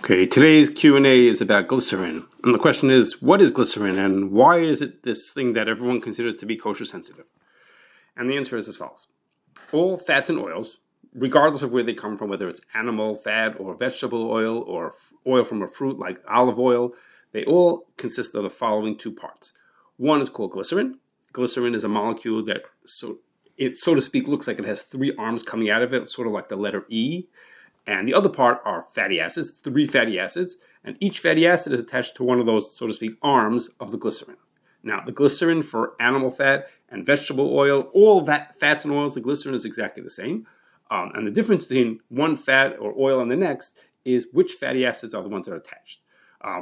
Okay, today's Q&A is about glycerin. And the question is, what is glycerin and why is it this thing that everyone considers to be kosher sensitive? And the answer is as follows. All fats and oils, regardless of where they come from, whether it's animal fat or vegetable oil or oil from a fruit like olive oil, they all consist of the following two parts. One is called glycerin. Glycerin is a molecule that, so to speak, looks like it has three arms coming out of it, sort of like the letter E. And the other part are fatty acids, 3 fatty acids, and each fatty acid is attached to one of those, so to speak, arms of the glycerin. Now, the glycerin for animal fat and vegetable oil, all fats and oils, the glycerin is exactly the same. And the difference between one fat or oil and the next is which fatty acids are the ones that are attached.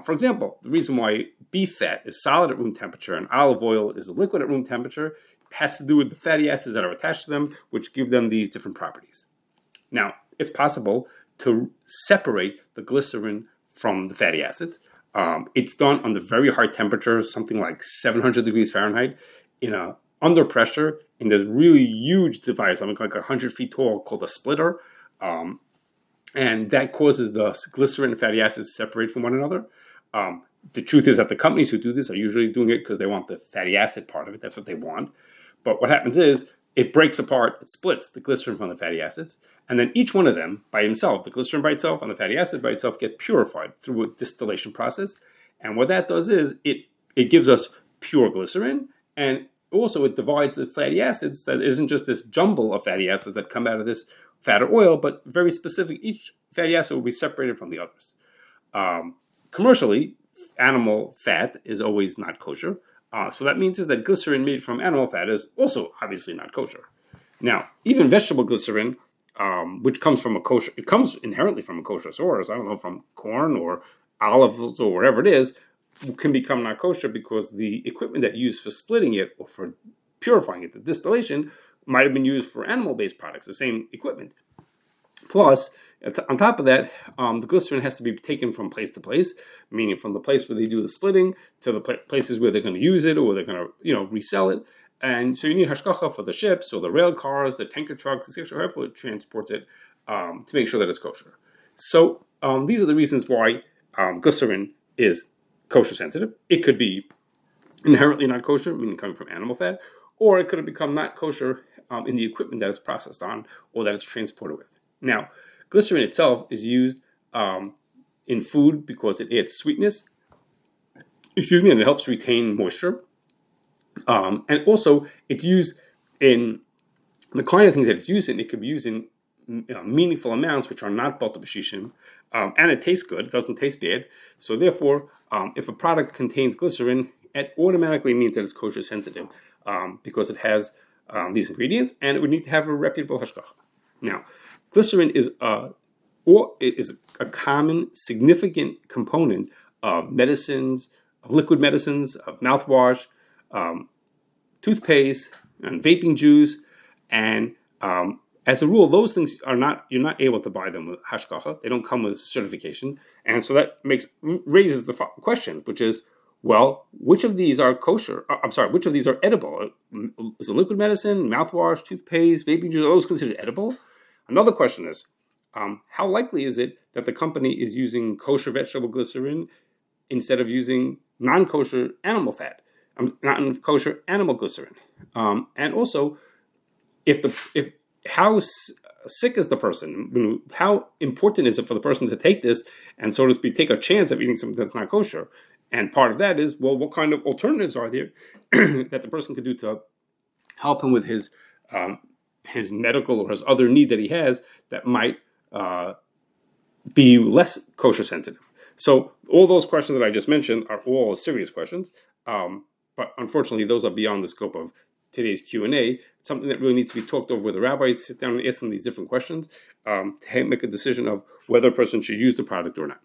For example, the reason why beef fat is solid at room temperature and olive oil is liquid at room temperature has to do with the fatty acids that are attached to them, which give them these different properties. Now, it's possible to separate the glycerin from the fatty acids. It's done under very high temperatures, something like 700 degrees Fahrenheit, under pressure in this really huge device, something like 100 feet tall, called a splitter. And that causes the glycerin and fatty acids to separate from one another. The truth is that the companies who do this are usually doing it because they want the fatty acid part of it. That's what they want. But what happens is, it breaks apart, it splits the glycerin from the fatty acids, and then each one of them by himself, the glycerin by itself and the fatty acid by itself, get purified through a distillation process. And what that does is it gives us pure glycerin, and also it divides the fatty acids. That isn't just this jumble of fatty acids that come out of this fat or oil, but very specific. Each fatty acid will be separated from the others. Commercially, animal fat is always not kosher. So that means is that glycerin made from animal fat is also obviously not kosher. Now, even vegetable glycerin, which comes from it comes inherently from a kosher source, I don't know, from corn or olives or wherever it is, can become not kosher because the equipment that you use for splitting it or for purifying it, the distillation, might have been used for animal-based products, the same equipment. Plus, on top of that, the glycerin has to be taken from place to place, meaning from the place where they do the splitting to the places where they're going to use it or they're going to, resell it. And so you need hashgacha for the ships or the rail cars, the tanker trucks, etc., however it transports it, to make sure that it's kosher. So these are the reasons why glycerin is kosher sensitive. It could be inherently not kosher, meaning coming from animal fat, or it could have become not kosher in the equipment that it's processed on or that it's transported with. Now, glycerin itself is used in food because it adds sweetness, and it helps retain moisture. And also, it's used in the kind of things that it's used in. It could be used in meaningful amounts, which are not balta b'shishim, and it tastes good. It doesn't taste bad. So therefore, if a product contains glycerin, it automatically means that it's kosher sensitive because it has these ingredients, and it would need to have a reputable hashgacha. Now, glycerin is a common, significant component of medicines, of liquid medicines, of mouthwash, toothpaste, and vaping juice. And as a rule, those things you're not able to buy them with hashgacha. They don't come with certification. And so that raises the question, which is, well, which of these are kosher? Which of these are edible? Is it liquid medicine, mouthwash, toothpaste, vaping juice, are those considered edible? Another question is, how likely is it that the company is using kosher vegetable glycerin instead of using non-kosher animal fat, not kosher animal glycerin? And also, how sick is the person? How important is it for the person to take this and, so to speak, take a chance of eating something that's not kosher? And part of that is, well, what kind of alternatives are there that the person could do to help him with his medical or his other need that he has that might be less kosher sensitive? So all those questions that I just mentioned are all serious questions, but unfortunately those are beyond the scope of today's Q&A. It's something that really needs to be talked over with the rabbis, sit down and ask them these different questions to make a decision of whether a person should use the product or not.